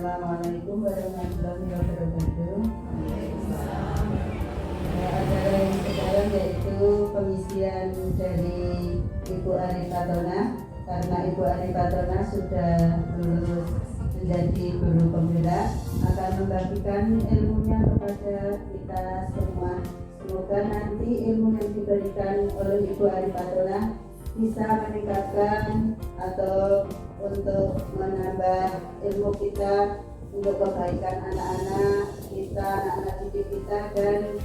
Assalamualaikum warahmatullahi wabarakatuh. Acara yang sekarang yaitu pengisian dari Ibu Ari Patona, karena Ibu Ari Patona sudah lulus menjadi guru pembela, akan membagikan ilmunya kepada kita semua. Semoga nanti ilmu yang diberikan oleh Ibu Ari Patona bisa meningkatkan atau untuk menambah ilmu kita untuk kebaikan anak-anak kita, anak-anak didik kita, dan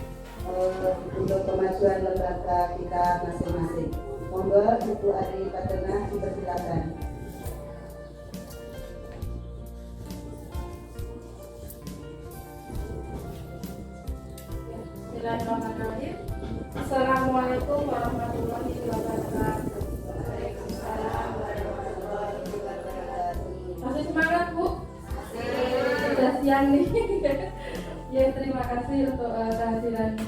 untuk kemajuan lembaga kita masing-masing. Monggo Ibu Ari Patona dipersilakan. Bismillahirrahmanirrahim. Assalamualaikum warahmatullahi wabarakatuh. Masih semangat Bu? Sudah siang nih. Ya, terima kasih untuk kehadiran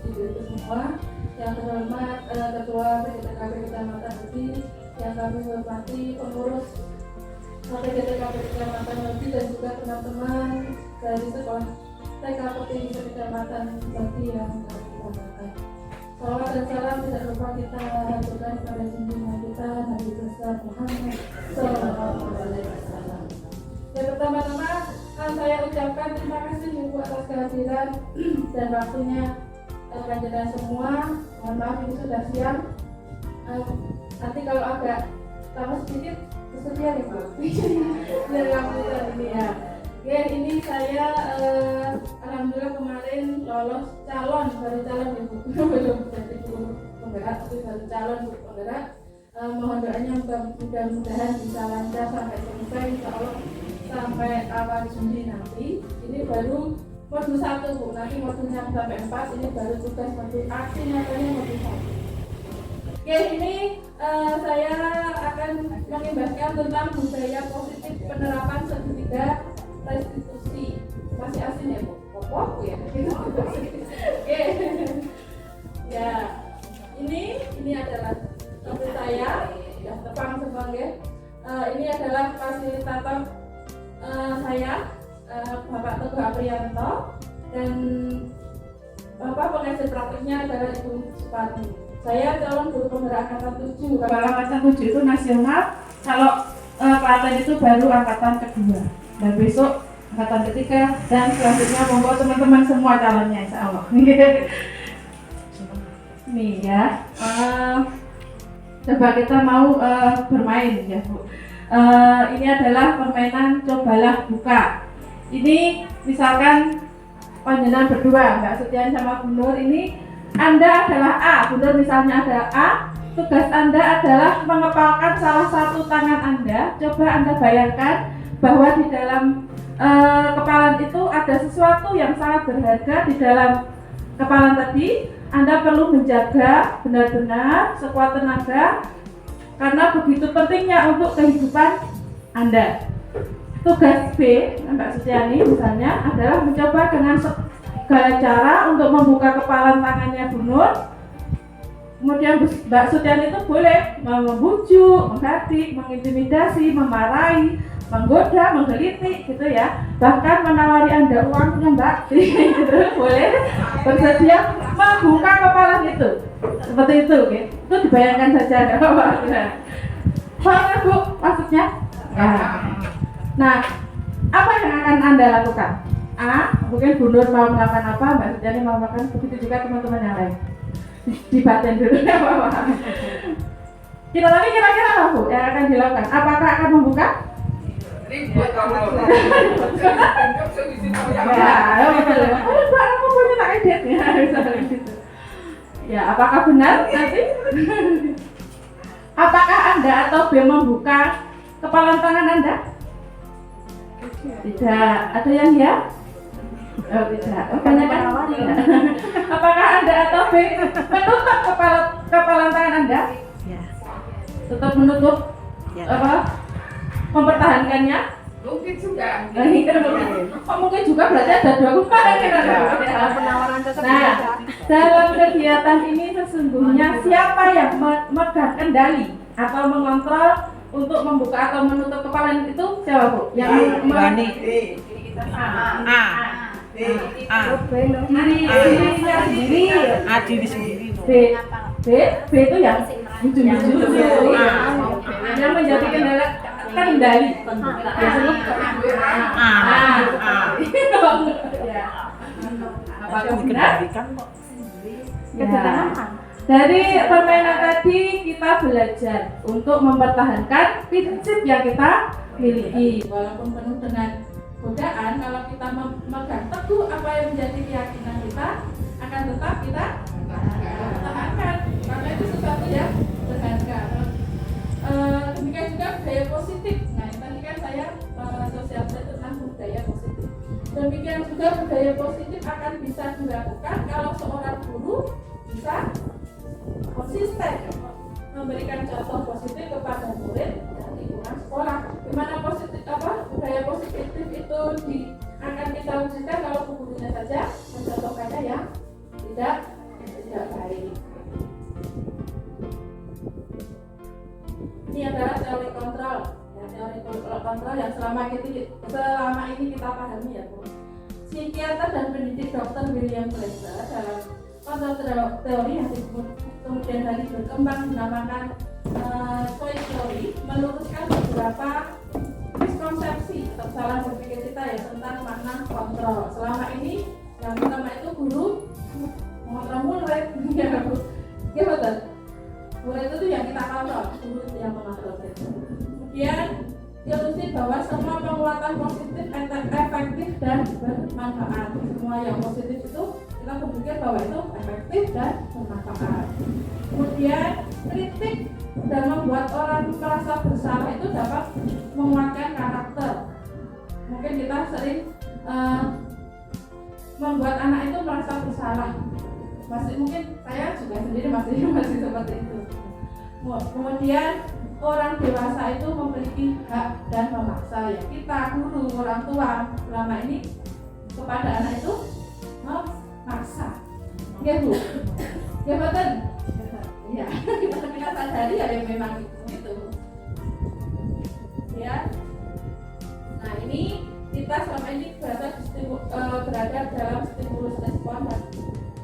ibu semua. Yang terhormat Ketua PDTKP Kecamatan Ubi, yang kami hormati pengurus PDTKP Kecamatan Ubi, dan juga teman-teman dari sekolah TKP Kecamatan Ubi yang kami hormati. Salawat dan salam tidak lupa kita haturkan kepada junjungan kita Nabi besar Muhammad Sallallahu Alaihi Wasallam. Yang pertama-tama saya ucapkan terima kasih Ibu atas kehadiran dan waktunya panjenengan semua. Mohon maaf ini sudah siang. Nanti kalau agak lama sedikit bersedia ya Bu. Biar alhamdulillah ini ya. Oke, ini saya alhamdulillah kemarin lolos baru calon ya Bu. Belum jadi guru penggerak, tapi baru calon guru penggerak. Mohon doanya mudah-mudahan bisa lancar sampai selesai, insya Allah sampai awal Juni nanti. Ini baru modul 1 Bu, nanti modulnya sampai 4, ini baru tugas modul aksi nyatanya modul 1. Oke, ini saya akan mengimbaskan tentang budaya positif penerapan segitiga restitusi. Masih asing ya Bu? Pokok ya? Oke. Ya, ini adalah topik saya, ya tepang semua ya. Ini adalah fasilitator saya, Bapak Teguh Aprianto, dan pengajar praktiknya adalah Ibu Suparni. Saya calon guru penggerak angkatan 7. Kalau angkatan 7 itu nasional, kalau Klaten itu baru angkatan kedua. Dan besok angkatan ketiga, dan selanjutnya monggo teman-teman semua calonnya insya Allah. Nih ya, coba kita mau bermain ya Bu. Ini adalah permainan cobalah buka. Ini misalkan panjenengan berdua, Mbak Sutian sama Bu Nur, ini Anda adalah A, Bu Nur misalnya ada A. Tugas Anda adalah mengepalkan salah satu tangan Anda. Coba Anda bayangkan bahwa di dalam kepalan itu ada sesuatu yang sangat berharga di dalam kepalan tadi. Anda perlu menjaga benar-benar sekuat tenaga karena begitu pentingnya untuk kehidupan Anda. Tugas B, Mbak Suciani misalnya adalah mencoba dengan segala cara untuk membuka kepalan tangannya Bu Nur. Kemudian Mbak Suciani itu boleh membujuk, menghadik, mengintimidasi, memarahi, menggoda, menggelitik gitu ya, bahkan menawari Anda uangnya Mbak, gitu, boleh bersedia membuka kepala itu, seperti itu, oke? Itu dibayangkan saja, nggak apa-apa. Paham Bu maksudnya? Nah, apa yang akan Anda lakukan? A, mungkin Bu Nur mau melakukan apa, Mbak Suciani mau melakukan, begitu juga teman-teman yang lain. Dibatin dulu, nggak apa-apa. Kira-kira apa Bu yang akan dilakukan? Apakah akan membuka? Ribut kamu. Ya, apakah benar nanti? Apakah Anda atau B membuka kepalan tangan Anda? Tidak. Ada yang ya? Oh, tidak. Kebanyakan tidak. Apakah Anda atau B menutup kepalan tangan Anda? Ya. Tetap menutup? Ya. Apa? Mempertahankannya? Mungkin juga. Mungkin juga berarti ada dua penawaran. Nah, dalam kegiatan ini sesungguhnya siapa yang memegang kendali atau mengontrol untuk membuka atau menutup kepala itu siapa Bu? Yang Bani. Diri sendiri. B itu yang yang menjadi kendala kendali. Apakah benar? Dari permainan tadi kita belajar untuk mempertahankan prinsip yang kita miliki. Walaupun penuh dengan godaan, kalau kita memegang teguh apa yang menjadi keyakinan kita, akan tetap kita pertahankan. Karena itu sesuatu yang berharga. Demikian juga budaya positif. Nah, tadi kan saya sosial tentang budaya positif. Demikian juga budaya positif akan bisa dilakukan kalau seorang guru bisa konsisten memberikan contoh positif kepada murid dan lingkungan sekolah. Gimana budaya positif itu akan kita wujudkan kalau gurunya saja mencontohkannya yang tidak baik. Ini adalah teori kontrol, ya, teori kontrol yang selama ini kita pahami ya Bu. Psikiater dan pendidik Dr. William Glasser dalam kontrol teori yang disebut kemudian hari berkembang dinamakan choice theory meluruskan beberapa miskonsepsi atau salah berpikir kita ya tentang makna kontrol. Selama ini yang pertama itu guru mengontrol murid, ya betul. Murid itu yang kita kontrol, guru itu yang mengontrol. Kemudian ilusi bahwa semua penguatan positif efektif dan bermanfaat. Semua yang positif itu kita berpikir bahwa itu efektif dan bermanfaat. Kemudian kritik dan membuat orang merasa bersalah itu dapat menguatkan karakter. Mungkin kita sering membuat anak itu merasa bersalah. Mungkin saya juga sendiri masih seperti itu. Kemudian orang dewasa itu memiliki hak dan memaksa ya. Kita guru, orang tua selama ini kepada anak itu memaksa. Ya Bu, ya betul. Ya, kita sadari ya memang gitu. Ya. Nah ini kita selama ini berada dalam stimulus respon.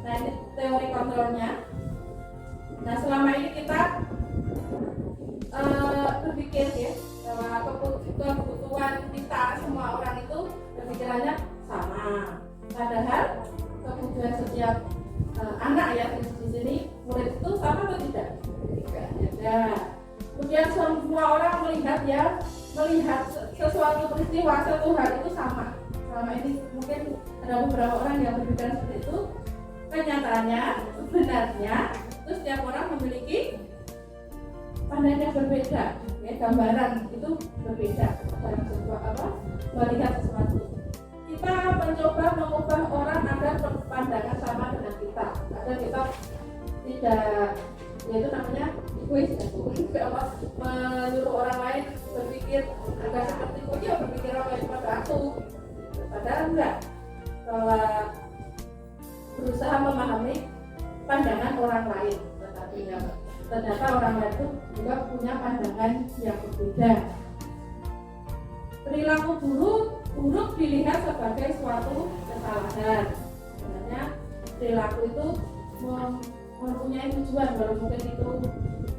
Nah ini teori kontrolnya. Nah selama ini kita berpikir ya bahwa kebutuhan kita semua orang itu berpikirannya sama. Padahal kebutuhan setiap anak ya di sini murid itu sama atau tidak? Tidak. Kemudian semua orang melihat sesuatu peristiwa satu hal itu sama. Selama ini mungkin ada beberapa orang yang berpikiran seperti itu. Kenyataannya sebenarnya itu setiap orang memiliki pandangan yang berbeda, ya, gambaran itu berbeda dalam melihat sesuatu. Kita mencoba mengubah orang agar pandangan sama dengan kita, agar kita tidak, yaitu namanya egois, menyuruh orang lain berpikir agar seperti dia berpikir apa yang seperti aku. Padahal enggak, bahwa berusaha memahami pandangan orang lain, tetapi ternyata orang lain itu juga punya pandangan yang berbeda. Perilaku buruk dilihat sebagai suatu kesalahan. Sebenarnya perilaku itu mempunyai tujuan, walaupun mungkin itu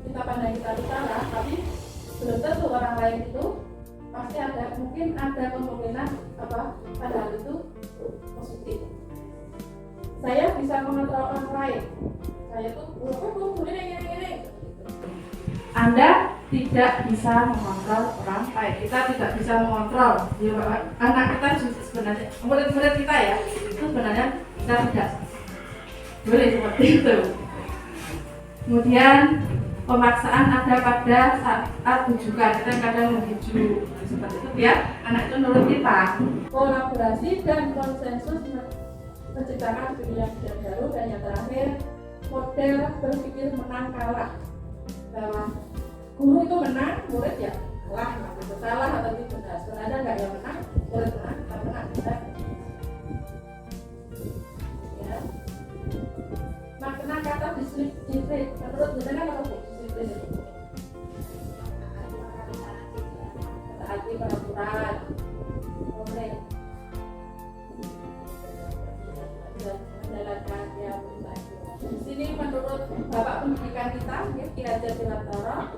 kita pandang kita salah, tapi belum tentu orang lain itu pasti mungkin ada kemungkinan padahal itu positif. Saya bisa mengontrol orang lain. Saya tuh ini. Anda tidak bisa mengontrol orang lain. Kita tidak bisa mengontrol anak kita sebenarnya, murid-murid kita ya, itu sebenarnya kita tidak boleh seperti itu. Kemudian pemaksaan ada pada saat rujukan, kita kadang menuju seperti itu ya, anak itu nurut kita. Kolaborasi dan konsensus menciptakan pilihan baru, dan yang terakhir model berpikir menang kalah. Bahwa guru itu menang, murid ya kalah, gitu. Salah atau tidak, sebenarnya nggak yang menang, murid menang, kita menang, kita. Ya. Makna kata disiplin, menurut jenengan apa disiplin itu? Batara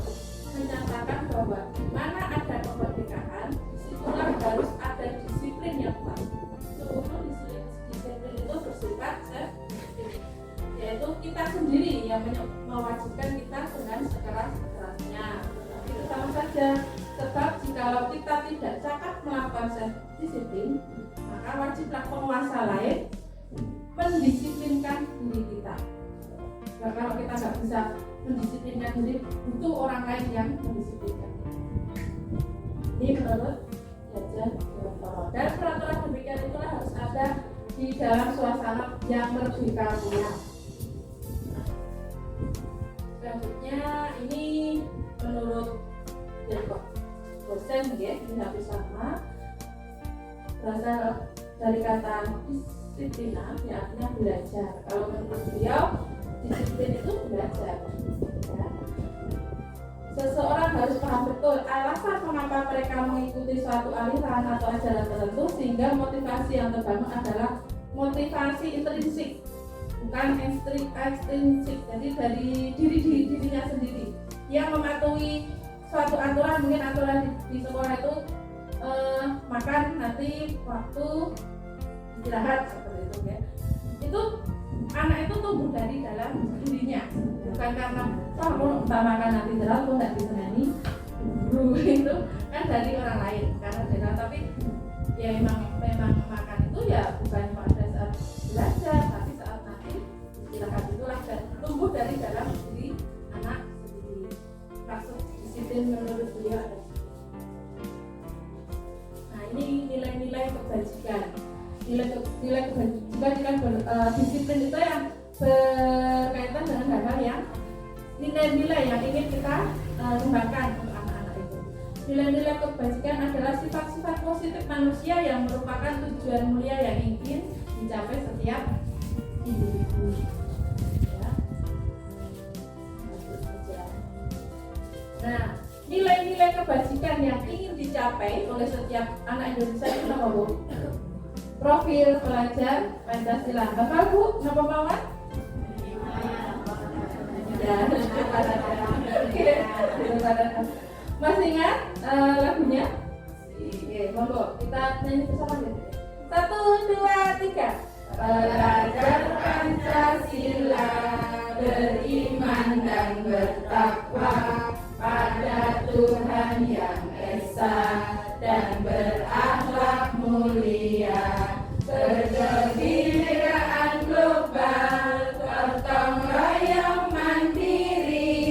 menyatakan bahwa di mana ada kemerdekaan, disitulah harus ada disiplin yang kuat. Sebelum disiplin itu bersifat yaitu kita sendiri yang mewajibkan kita dengan sekeras-kerasnya. Itu sama saja. Sebab jikalau kita tidak cakap melakukan self-disiplin, maka wajiblah penguasa lain mendisiplinkan diri kita. Nah, kalau kita nggak bisa mendisiplinkan diri, butuh orang lain yang mendisiplinkan. Ini menurut Jajan Batara. Dan peraturan demikian itulah harus ada di dalam suasana yang merdeka. Selanjutnya ini menurut dosen ya, ini habis sama berasal dari kata disiplina, ya artinya belajar. Kalau menurut beliau disiplin itu belajar ya. Seseorang harus paham betul alasan mengapa mereka mengikuti suatu aliran atau ajaran tertentu, sehingga motivasi yang terbangun adalah motivasi intrinsik, bukan ekstrinsik. Jadi dari dirinya sendiri yang mematuhi suatu aturan. Mungkin aturan di sekolah itu makan nanti waktu istirahat seperti itu ya. Itu anak itu tumbuh dari dalam dirinya, bukan karena mau makan nanti istirahat kok nggak disenani guru itu kan dari orang lain karena general. Tapi ya memang makan itu ya bukan pada saat belajar, tapi saat nanti istirahat itulah dan tumbuh dari dalam diri anak sendiri. Maksud disiplin menurut beliau ada. Nah ini nilai-nilai kebajikan. Nilai kebajikan, disiplin itu yang berkaitan dengan hal-hal yang nilai-nilai yang ingin kita kembangkan untuk anak-anak itu. Nilai-nilai kebajikan adalah sifat-sifat positif manusia yang merupakan tujuan mulia yang ingin dicapai setiap individu. Nah, nilai-nilai kebajikan yang ingin dicapai oleh setiap anak Indonesia itu apa, Bu? Profil pelajar Pancasila. Bapak, Bu, napa mawon? Ya, masih ingat lagunya? Oke, monggo kita nyanyi bersama ya. 1, 2, 3. Pelajar Pancasila beriman dan bertakwa pada Tuhan yang esa dan berakhlak mulia, kegebiran global, gotong royong mandiri,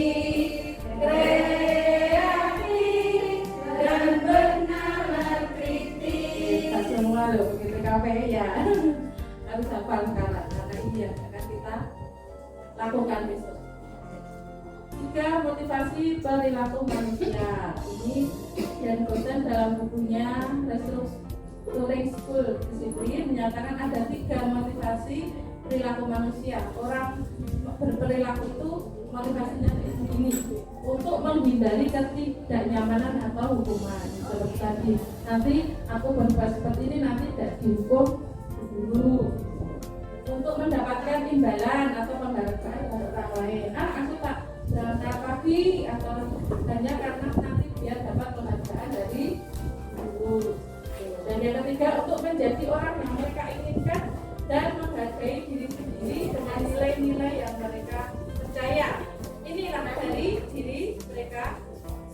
kreatif dan bernalar kritis. Tak semua loh begitu KPI ya. Harus hafal sekarang karena ini yang akan kita lakukan besok. 3. Motivasi perilaku manusia. Ini Jan Goten dalam bukunya Restructuring School Discipline menyatakan ada 3 motivasi perilaku manusia. Orang berperilaku itu motivasinya ini untuk menghindari ketidaknyamanan atau hukuman. Seperti tadi, nanti aku berbuat seperti ini nanti tidak dihukum guru. Untuk mendapatkan imbalan atau penghargaan dari orang lain. Aku tak berangkat pagi atau hanya karena nanti biar dapat penghargaan dari guru. Dan yang ketiga, untuk menjadi orang yang mereka inginkan dan menghargai diri sendiri dengan nilai-nilai yang mereka percaya. Inilah dari diri mereka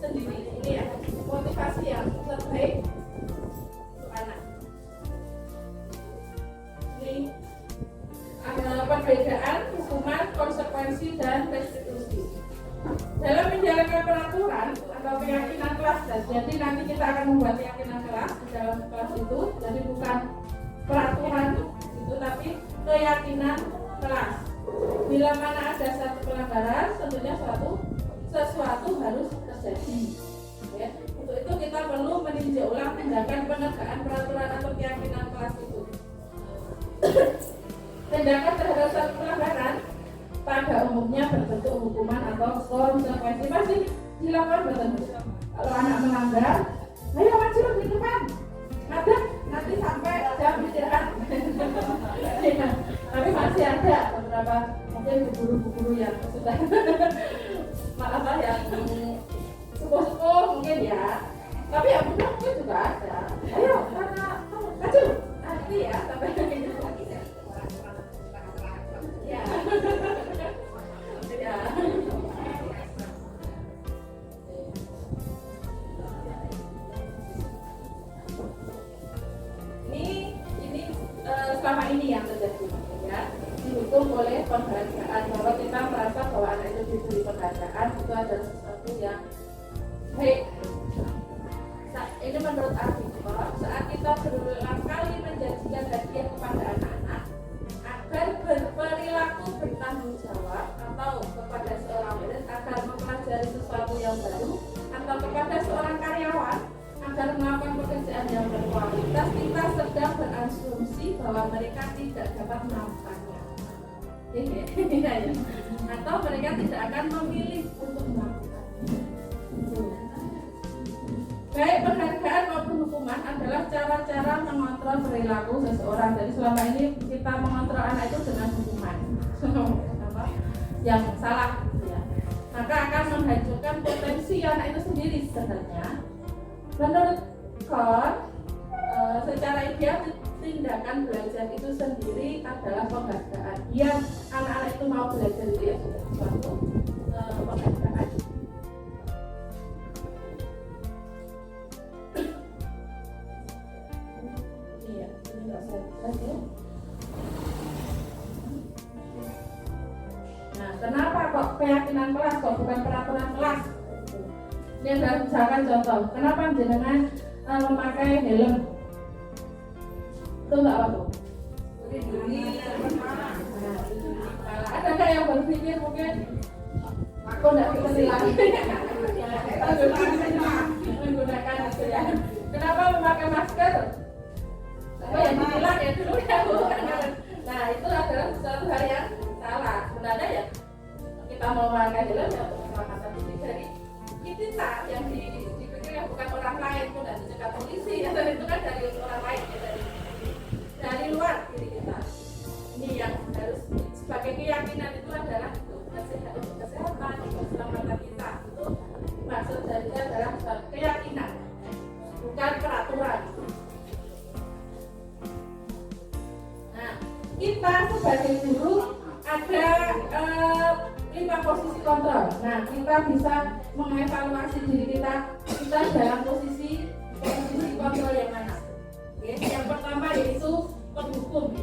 sendiri. Ini ya motivasi yang terbaik untuk anak. Ini adalah perbedaan hukuman, konsekuensi, dan restitusi. Dalam menjalankan peraturan atau keyakinan kelas, jadi nanti kita akan membuat keyakinan kelas di dalam kelas itu, jadi bukan peraturan itu, tapi keyakinan kelas. Bila mana ada satu pelanggaran, tentunya sesuatu harus terjadi. Ya. Untuk itu kita perlu meninjau ulang tindakan penegakan peraturan atau keyakinan kelas itu. Tindakan terhadap satu pelanggaran pada umumnya berbentuk hukuman atau konsekuensi masih dilakukan bertentu. Kalau anak melanggar, ayo maju di depan, ada nanti sampai jam istirahat. Tapi masih ada beberapa mungkin guru-guru yang sudah maaf ya yang selama ini yang terjadi, ya. Dihukum oleh penghargaan, bahwa kita merasa bahwa anak itu diberi penghargaan itu adalah sesuatu yang baik. Ini menurut Artikel, saat kita berulang kali menjanjikan hadiah kepada anak-anak agar berperilaku bertanggung jawab, atau kepada seorang murid agar mempelajari sesuatu yang baru, atau kepada seorang karyawan agar melakukan pekerjaan yang berkualitas, kita sedang berasumsi bahwa mereka tidak dapat melakukannya. Atau mereka tidak akan memilih untuk melakukannya. Baik penghargaan maupun hukuman adalah cara-cara mengontrol perilaku seseorang. Jadi selama ini kita mengontrol anak itu dengan hukuman yang salah, ya. Maka akan menghancurkan potensi anak itu sendiri sebenarnya. Menurut Kohn, secara ideal tindakan belajar itu sendiri adalah penghargaan. Yang anak-anak itu mau belajar itu ya sudah suatu penghargaan. Iya, ini nggak jelas ya. Nah, kenapa kok keyakinan kelas kok bukan peraturan kelas? Ini adalah misalkan contoh, kenapa jenengan memakai helm? Itu nggak apa-apa. Ada nggak yang berpikir mungkin aku nggak ketilang menggunakan itu ya? Kenapa memakai masker? Oh yang ditilang ya dulu ya bukan. Nah itu adalah suatu hal yang salah. Sebenarnya ya kita mau memakai helm ya untuk keselamatan diri dari kita yang dipikir yang bukan orang lain pun dan dicegat polisi ya, itu kan dari orang lain ya, dari luar diri kita. Ini yang harus sebagai keyakinan itu adalah untuk kesehatan, untuk keselamatan kita. Itu maksud dari adalah keyakinan, bukan peraturan. Nah, kita sebagai guru ada 5 posisi kontrol. Nah, kita bisa mengevaluasi diri kita dalam posisi kontrol yang mana. Oke, yang pertama yaitu penghukum.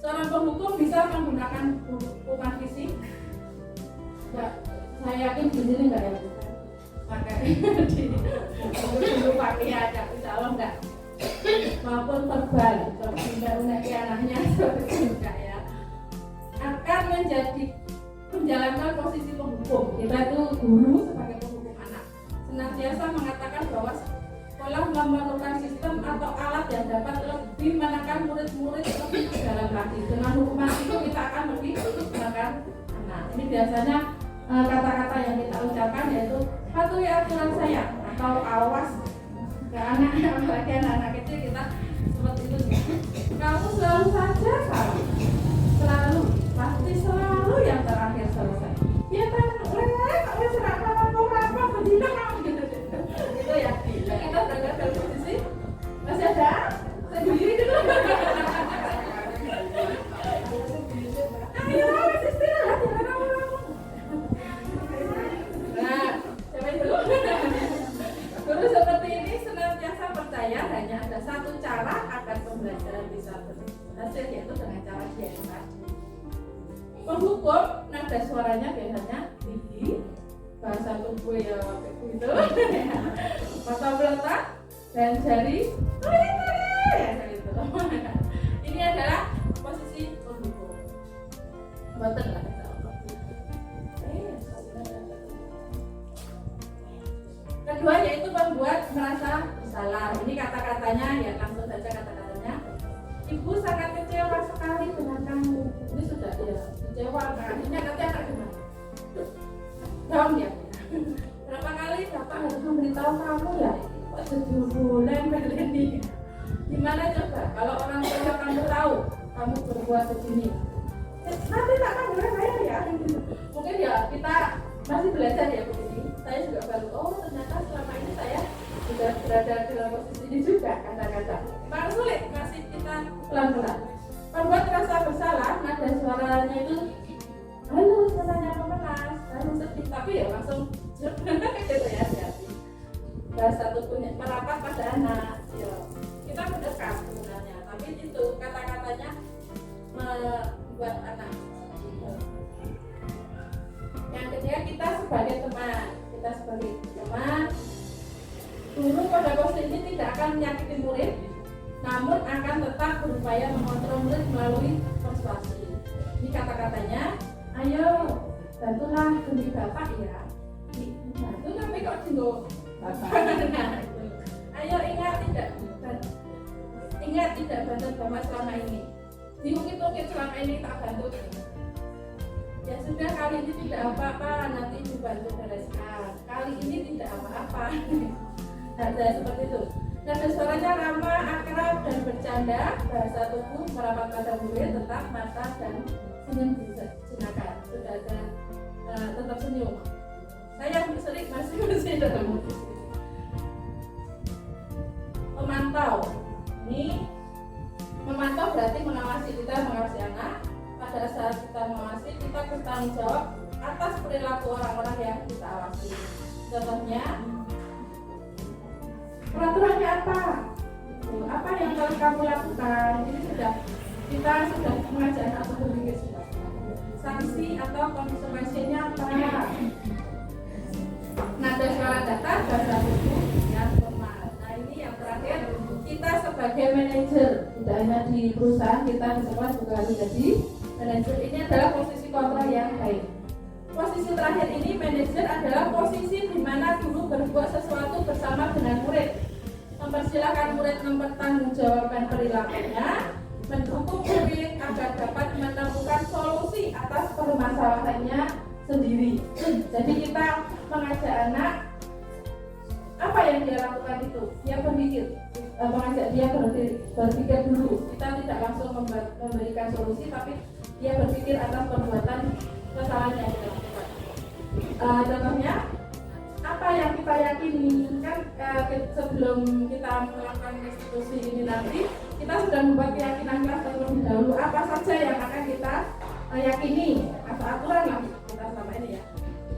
Seorang penghukum bisa menggunakan hukuman fisik. Enggak, saya yakin di sini enggak ya, pakai dulu pakai ada, insya Allah enggak. Maupun verbal, kalau tidak unek anaknya seperti enggak ya. Akan menjalankan posisi penghukum. Kita itu guru sebagai penghukum anak senantiasa mengatakan bahwa sekolah memerlukan sistem atau alat yang dapat lebih menekan murid-murid lebih ke dalam lagi. Dengan hukuman itu kita akan lebih menekan anak. Ini biasanya kata-kata yang kita ucapkan yaitu patuhi aturan saya atau awas ke anak, apalagi anak-anak kecil kita seperti itu. Kamu selalu saja salah, selalu pasti selalu yang terakhir selesai. Ya kan, kalau serah apa berdinak gitu. Itu ya. Kita berada dalam posisi masih ada sendiri dulu. Ayo masih istirahat ya kamu. Nah, coba dulu. Guru seperti ini senantiasa percaya hanya ada satu cara agar pembelajaran bisa berhasil, yaitu dengan cara diedukasi. Penghukum nada suaranya biasanya tinggi, bahasa tubuh ya begitu, mata meletak dan jari ya gitu. Ini adalah posisi penghukum. Betul lah. Kedua yaitu membuat merasa bersalah. Ini kata-katanya ya, langsung saja kata-katanya. Ibu sangat kecewa sekali dengan kamu. Ini sudah ya kecewa, artinya nanti akan gimana? Down ya. Berapa kali bapak harus memberitahu kamu ya? Kok jadi bulan ini? Gimana coba kalau orang tua kamu tahu kamu berbuat begini? Nanti tak akan saya ya. Mungkin ya kita masih belajar ya begini. Saya juga baru ternyata selama ini saya sudah berada dalam posisi ini juga kata-kata. Baru sulit masih kita pelan-pelan. Membuat rasa bersalah, nada suaranya itu halo, suaranya memelas, halo sedih, tapi ya langsung gitu ya, hati-hati. Bahasa tubuhnya merapat pada anak, ya. Kita mendekat sebenarnya, tapi itu kata-katanya buat anak. Yang ketiga, kita sebagai teman, guru pada posisi ini tidak akan menyakiti murid, namun akan tetap berupaya mengontrol murid melalui persuasi. Ini kata-katanya, ayo bantulah demi bapak ya. Bantu tapi kok jenggo bapak. Ayo ingat tidak bantu bapak selama ini. Diungkit-ungkit selama ini tak bantu. Ya sudah, kali ini tidak apa-apa, nanti dibantu bereskan. Kali ini tidak apa-apa. Ada seperti itu. Nada suaranya ramah, akrab dan bercanda. Bahasa tubuh merapat pada murid, tetap mata dan senyum dijinakan. Sudah ada tetap senyum. Saya sering masih dalam musik. Memantau. Ini memantau berarti mengawasi anak. Pada saat kita mengawasi, kita bertanggung jawab atas perilaku orang-orang yang kita awasi. Contohnya, peraturannya apa? Apa yang harus kamu lakukan? Ini kita sudah mengajak anak untuk berpikir sudah. Sanksi atau konsekuensinya apa? Nada suara datar, bahasa tubuh yang formal. Nah ini yang terakhir, kita sebagai manajer, tidak hanya di perusahaan, kita di sekolah juga harus jadi manajer. Ini adalah posisi kontrol yang baik. Posisi terakhir ini, manajer, adalah posisi di mana guru berbuat sesuatu bersama dengan murid, mempersilahkan murid mempertanggungjawabkan perilakunya, mendukung murid agar dapat menemukan solusi atas permasalahannya sendiri. Jadi kita mengajak anak, apa yang dia lakukan itu, dia berpikir, mengajak dia berpikir dulu. Kita tidak langsung memberikan solusi, tapi dia berpikir atas perbuatan kesalahan yang kita lakukan. Contohnya, apa yang kita yakini kan sebelum kita melakukan restitusi ini nanti, kita sudah membuat keyakinan kita terlebih dahulu. Apa saja yang akan kita yakini, atau aturan lah kita selama ini ya.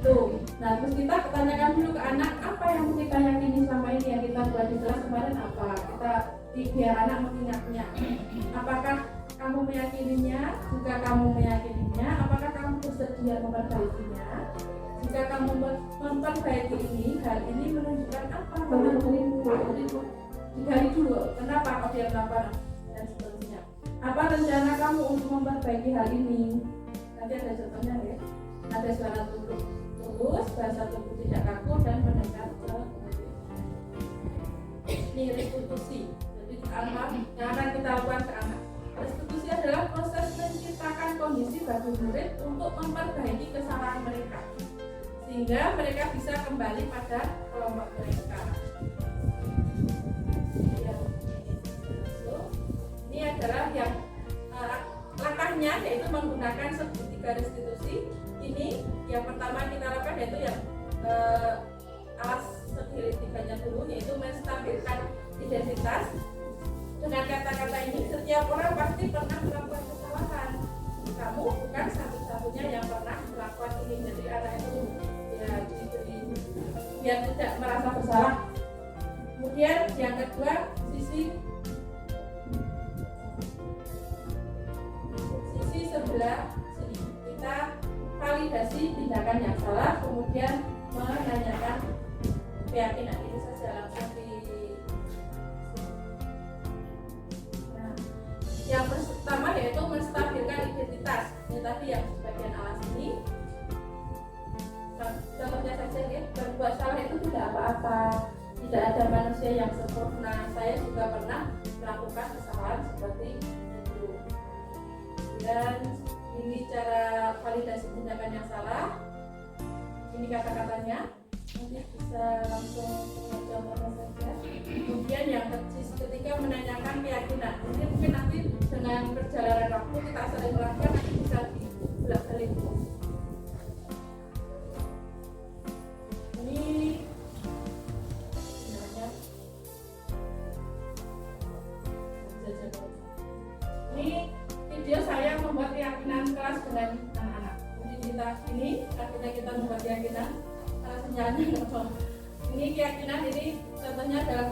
Itu. Nah, terus kita tanyakan dulu ke anak, apa yang kita yakini selama ini yang kita buat di kelas kemarin apa? Kita biar anak mengingatnya. Apakah kamu meyakininya? Jika kamu meyakininya, apakah kamu bersedia memperbaikinya? Jika kamu memperbaiki ini, hal ini menunjukkan apa bagi dirimu? Digali dulu, kenapa kau dia melakukan dan seterusnya. Apa rencana kamu untuk memperbaiki hal ini? Nanti ada contohnya ya. Ada suara tulus, bahasa tubuh tidak kaku dan mendengar ke ini restitusi. Jadi apa yang akan kita lakukan ke anak? Restitusi adalah proses menciptakan kondisi bagi murid untuk memperbaiki kesalahan mereka, sehingga mereka bisa kembali pada kelompok mereka. Ini adalah yang langkahnya, yaitu menggunakan segitiga restitusi. Ini yang pertama kita lakukan yaitu yang alas segitiganya dulu, yaitu menstabilkan identitas. Dengan kata-kata ini, setiap orang pasti pernah melakukan kesalahan. Kamu bukan satu-satunya yang pernah melakukan ini. Jadi anak itu ya diberi biar tidak merasa bersalah. Kemudian yang kedua, sisi sebelah sini kita validasi tindakan yang salah, kemudian menanyakan keyakinan. Ini saja langsung di. Nah, yang pertama yaitu menstabilkan identitas. Ini tadi yang bagian alas ini. Contohnya saja ya, berbuat salah itu tidak apa-apa. Tidak ada manusia yang sempurna. Saya juga pernah melakukan kesalahan seperti itu. Dan ini cara validasi tindakan yang salah. Ini kata-katanya, nanti bisa langsung contohnya saja. Kemudian yang ketiga menanyakan keyakinan. Mungkin nanti dengan perjalanan waktu kita sering melakukan, nanti bisa dibalik-balik. Ini video saya membuat keyakinan kelas dengan anak-anak. Jadi kita ini akhirnya kita membuat keyakinan sinyalnya. Ini keyakinan ini contohnya adalah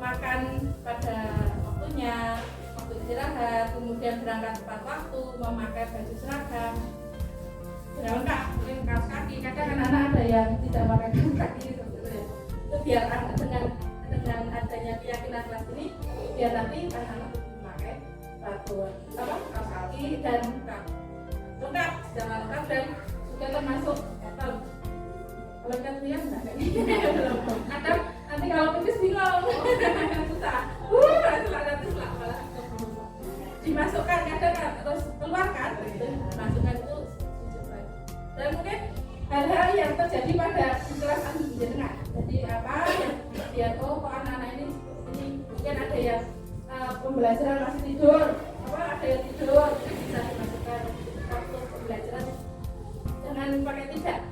makan pada waktunya, waktu istirahat, istirahat, kemudian berangkat tepat waktu, memakai baju seragam, sudah lengkap, mungkin kaos kaki. Kadang anak-anak ada yang tidak pakai kaos kaki gitu ya. Itu biar dengan adanya keyakinan kelas ini, biar nanti anak-anak memakai kaos kaki dan lengkap, secara lengkap dan juga termasuk kalau ikan lihat nggak kayak gini. Kadang nanti kalau pipis bingung, susah. Setelah malah dimasukkan kadang terus keluarkan, masukkan itu dan mungkin hal-hal yang terjadi pada kelas jenengan. Jadi apa yang lihat kok anak-anak ini mungkin ada yang pembelajaran masih tidur, ada yang tidur bisa dimasukkan waktu pembelajaran. Jangan pakai tidak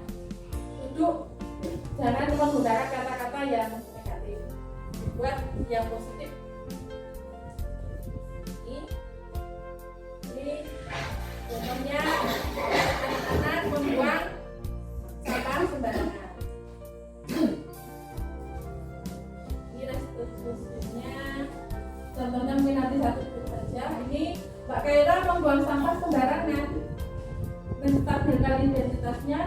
duduk, jangan menggunakan kata-kata yang negatif, buat yang positif. Ini contohnya anak-anak membuang sampah sembarangan. Ini restitusinya, contohnya mungkin nanti satu saja. Ini Mbak Kaira membuang sampah sembarangan. Menstabilkan identitasnya,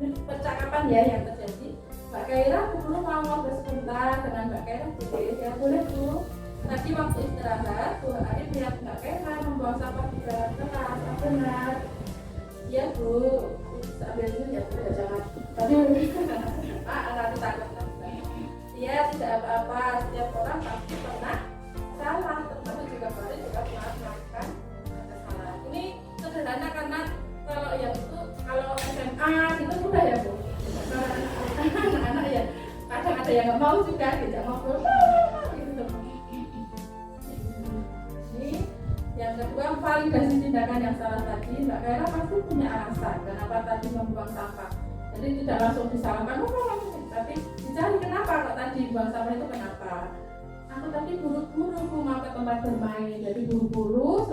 percakapan ya yang terjadi. Mbak Kaira dulu mau ngobrol sebentar dengan Mbak Kaira, ya boleh tuh. Tadi waktu istirahat, Bu Arif lihat Mbak Kaira membuang sampah di dalam kelas, benar. Iya Bu, sambil itu ya Bu, jangan. Tapi nanti takut. Iya tidak apa-apa, setiap orang pasti pernah salah, termasuk juga Pak Arif juga pernah melakukan kesalahan. Ini sederhana karena kalau yang itu kalau SMA itu mudah ya Bu. Anak-anak ya kadang ada yang nggak mau juga tidak mau gitu. Ini yang kedua, validasi tindakan yang salah tadi. Mbak Kaira pasti punya alasan kenapa tadi membuang sampah. Jadi tidak langsung disalahkan, tapi dicari kenapa kok tadi buang sampah itu kenapa. Aku tadi buru-buru mau ke tempat bermain, jadi buru-buru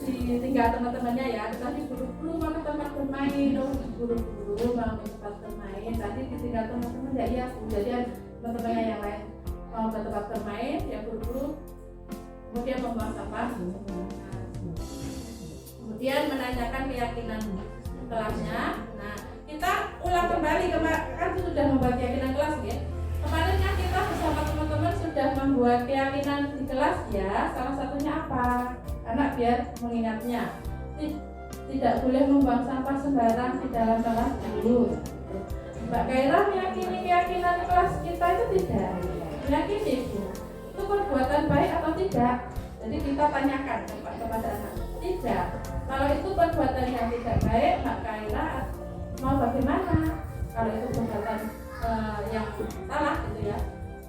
ditinggal teman-temannya ya, tadi buru-buru mau ke tempat bermain, buru-buru mau ke tempat bermain, tadi ditinggal teman-teman ya, iya jadi teman-temannya yang lain mau ke tempat bermain, ya buru-buru kemudian membuang sampah. Kemudian menanyakan keyakinan kelasnya. Nah, kita ulang kembali, kan sudah membuat keyakinan kelas ya. Kemarin kan kita bersama teman-teman sudah membuat keyakinan di kelas ya. Salah satunya apa? Anak biar mengingatnya, tidak boleh membuang sampah sembarang di dalam kelas dulu. Mbak Kaira meyakini keyakinan kelas kita itu tidak meyakini itu perbuatan baik atau tidak. Jadi kita tanyakan kepada anak, tidak. Kalau itu perbuatan yang tidak baik, Mbak Kaira mau bagaimana? Kalau itu perbuatan yang salah gitu ya,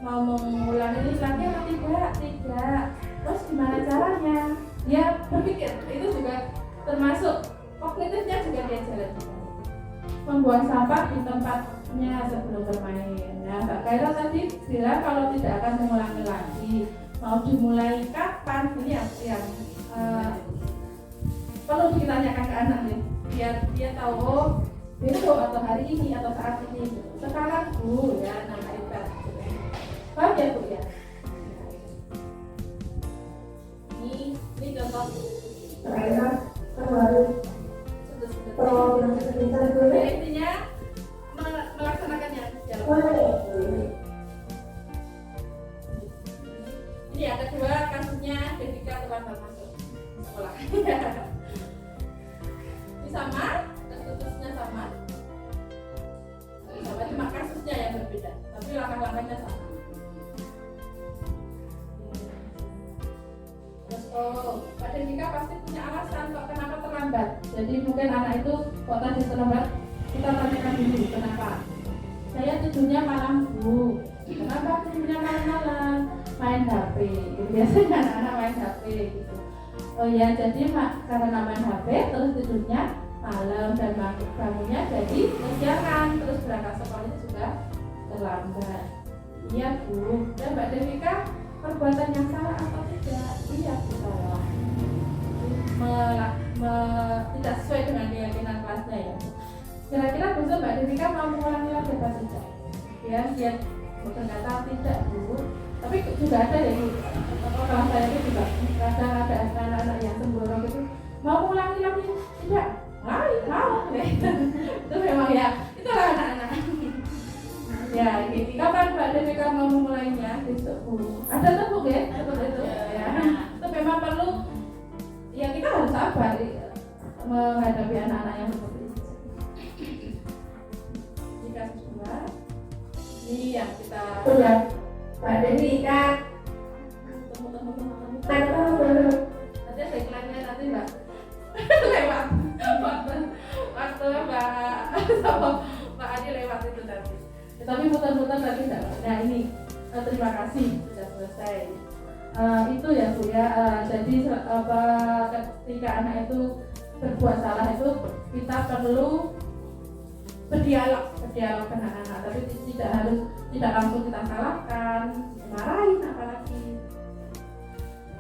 mau mengulangi lagi atau tidak? Tidak. Terus gimana caranya? Dia berpikir, itu juga termasuk kognitifnya juga dia jalan. Membuang sampah di tempatnya sebelum bermain. Nah, Mbak Kaira tadi bilang kalau tidak akan mengulangi lagi. Mau dimulai kapan? Ini yang perlu ditanyakan ke anak nih, biar dia tahu oh, besok atau hari ini atau saat ini. Sekarang Bu ya, nama ibadah. Paham ya Bu ya? Ini contoh intinya melaksanakannya. Ini yang kedua kasusnya ketika terlambat masuk sekolah. Ini sama, statusnya sama, cuma kasusnya yang berbeda, tapi langkah-langkahnya sama. Pak Devika pasti punya alasan kok kenapa terlambat. Jadi mungkin anak itu kok tadi terlambat, kita tanyakan dulu kenapa. Saya tidurnya malam Bu. Kenapa tidurnya malam-malam? Main HP. Biasanya anak-anak main HP gitu. Oh ya, jadi karena main HP terus tidurnya malam dan bangunnya jadi kesiangan, terus berangkat sekolah juga terlambat. Iya Bu. Dan Mbak Devika perbuatan yang salah atau tidak? Iya salah. Tidak sesuai dengan keyakinan kelasnya ya. Kira-kira besok Mbak Devika mau mengulangi lagi apa tidak? Ya, dia ternyata tidak Bu. Tapi juga ada ya Bu. Kalau saya itu juga ada Nanti ada iklannya nanti mbak lewat waktu Mbak Adi lewat itu tadi. Tapi muter-muter tadi enggak. Nah ini terima kasih sudah selesai. Itu ya Bu ya. Jadi ketika anak itu berbuat salah itu kita perlu berdialog dengan anak, tapi tidak langsung kita salahkan, marahin apalagi.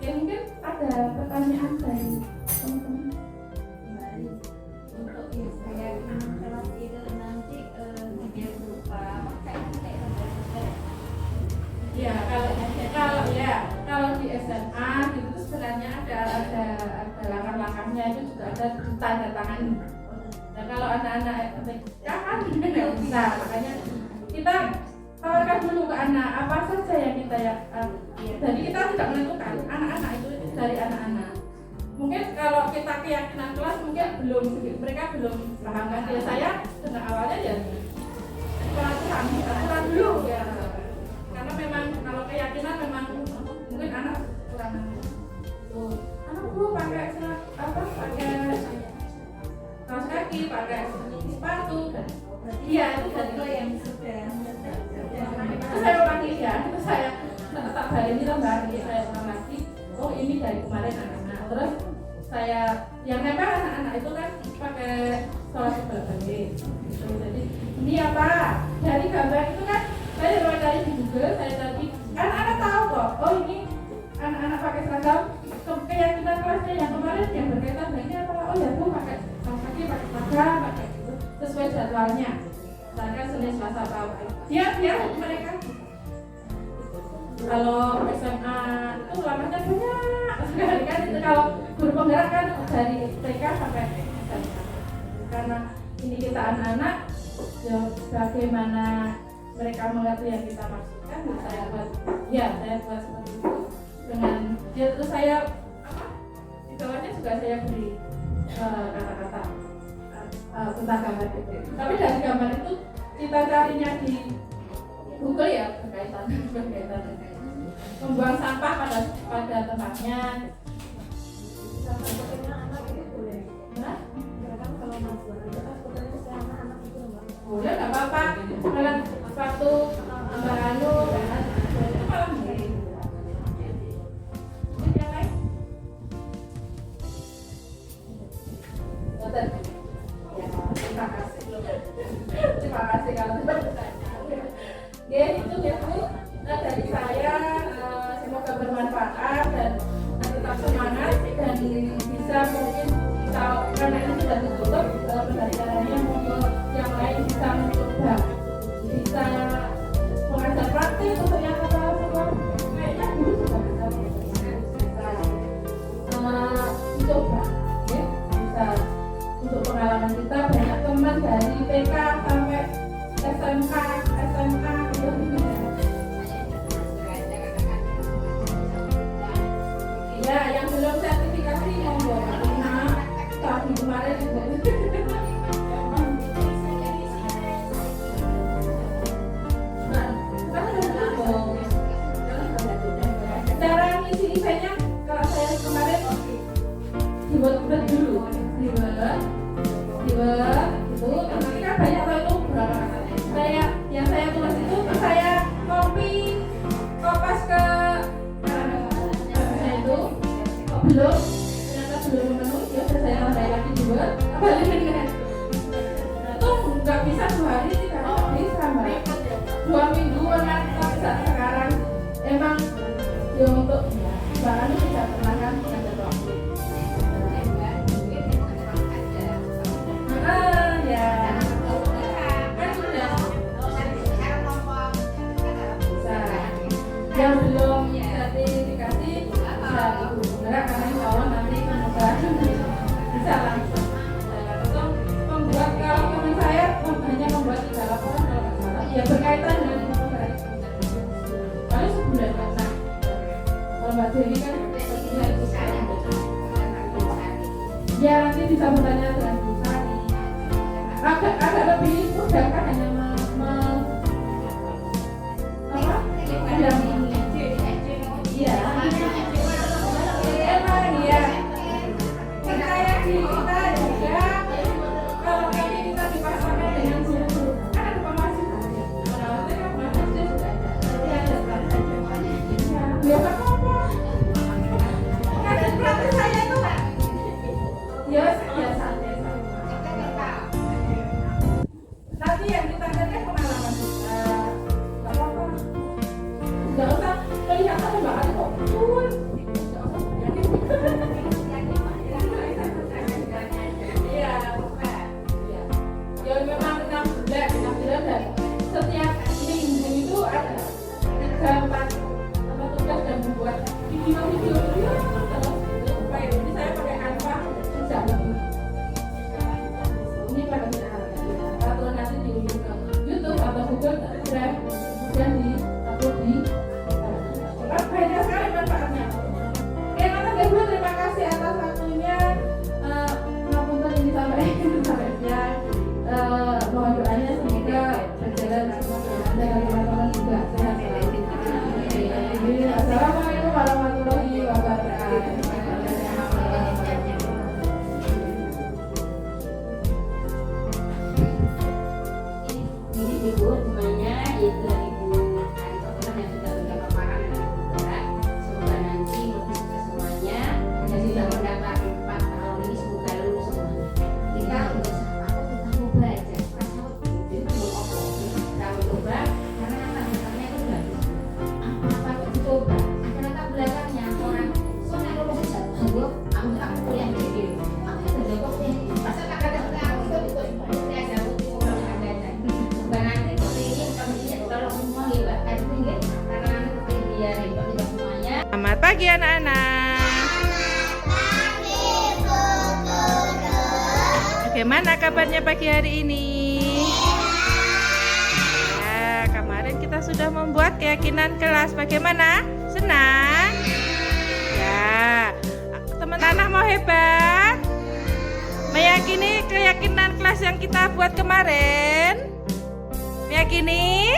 Ya mungkin ada pertanyaan dari teman-teman. Untuk saya kalau itu nanti dia berupa Ya kalau di SMA gitu tuh sebenarnya ada langkah-langkahnya, itu juga ada tanda tangan. Nah kalau anak-anak kan nggak bisa, makanya kita tawarkan dulu ke anak apa saja yang kita jadi kita tidak menentukan anak-anak itu dari anak-anak. Mungkin kalau kita keyakinan kelas mungkin mereka belum paham kan ya, saya dengan awalnya ya peraturan dulu ya, karena memang kalau keyakinan memang mungkin anak kurang anak dulu pakai kaos kaki, pakai sepatu dan iya itu dari yang sudah itu saya ulangi ya, itu saya tetap hari ini tambah saya ulang lagi. Oh ini dari kemarin anak-anak, terus saya yang nempel anak-anak itu kan pakai sholat sebelah balik gitu. Jadi ini apa dari gambar itu kan saya cari di Google, saya cari anak-anak tahu kok. Oh ini anak-anak pakai seragam keyakinan kelasnya yang kemarin yang berkaitan dengan ini apa? Oh ya Bu pakai kaki, pakai seragam, pakai gitu sesuai jadwalnya. Misalkan Senin, Selasa, apa? Dia mereka kalau SMA itu lamanya banyak sekali kan, itu kalau guru penggerak kan dari TK sampai SMA. Karena ini kita anak-anak, ya bagaimana mereka mengerti yang kita maksudkan, saya buat seperti itu dengan ya terus saya di bawahnya juga saya beri kata-kata tentang gambar itu. Tapi dari gambar itu kita carinya di Google ya berkaitan membuang sampah pada tempatnya. Boleh nggak apa-apa. Kalau waktu Mbak Anu itu malah begini. Yang lain? Terima kasih. Terima kasih kalau tidak bertanya. Ya itu ya Bu, dari saya semoga bermanfaat dan tetap semangat dan bisa mungkin karena ini sudah ditutup pembelajarannya, monggo yang lain bisa mencoba, bisa mengajar praktik untuk yang kata semua kayaknya dulu juga bisa mencoba ya, bisa untuk pengalaman kita banyak teman dari TK sampai SMK SMA gitu. Ya, yang belum sertifikasi monggo tahun kemarin juga. Cara ngisi eventnya kalau saya kemarin dibuat dulu, dibuat itu nanti kan banyak tahu itu berapa kata. Yang saya tulis itu saya copy kopas ke saya itu belum ternyata belum memenuhi, ya saya tambah lagi dua balik dengan itu nggak bisa 2 hari sih karena nggak bisa mbak 2 minggu kan sekarang emang ya untuk mbak Anu tidak pernah kan ada waktu ya kan sudah bisa yang belum sertifikasi bisa digerak karena insya Allah nanti semoga bisa langsung membuat. Kalau teman saya hanya membuat 3 laporan kalau nggak salah ya berkaitan dengan informasi paling sebulan kan. Kalau Mbak Dewi kan ya nanti bisa bertanya dengan Bu Sari, agak lebih mudah kan hanya iya video ya kayak ini saya pakai Canva bisa ini pakai atau nanti di YouTube atau Google Drive dan di upload di banyak sekali manfaatnya. Oke, teman-teman, terima kasih atas waktunya. Ngapunten ini sampai ya. Mohon doanya semoga berjalan dengan teman-teman juga sehat selalu. Assalamualaikum warahmatullahi wabarakatuh. Ini ibu semuanya itu ibu Anton yang sudah berpaparan dengan ibu Dora. Semoga nanti lebih sukses semuanya dan sudah mendapat 4 tahun ini semoga lulus semuanya. Kita untuk apa kita mau belajar rasa itu belum apa kita mencoba karena latar belakangnya itu bagus. Apa kok dicoba ada latar belakangnya orang soalnya kalau bisa sanggup aku kuliah di sini aku sudah jawab nih pasal kata-kata aku itu saya jawab di orang ada nanti kepingin kami kalau semua libatkan tinggi karena nanti kepingin dia ribet tidak semuanya. Selamat pagi anak-anak. Bagaimana kabarnya pagi hari ini? Ya, kemarin kita sudah membuat keyakinan kelas. Bagaimana? Senang? Ya, teman-teman mau hebat? Meyakini keyakinan kelas yang kita buat kemarin? Meyakini?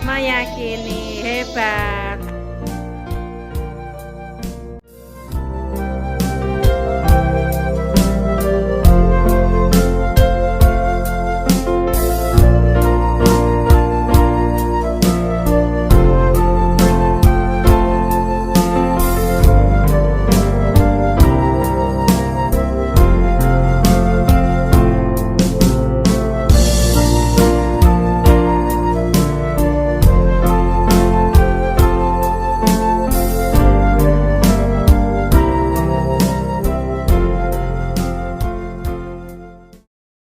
Meyakini, hebat.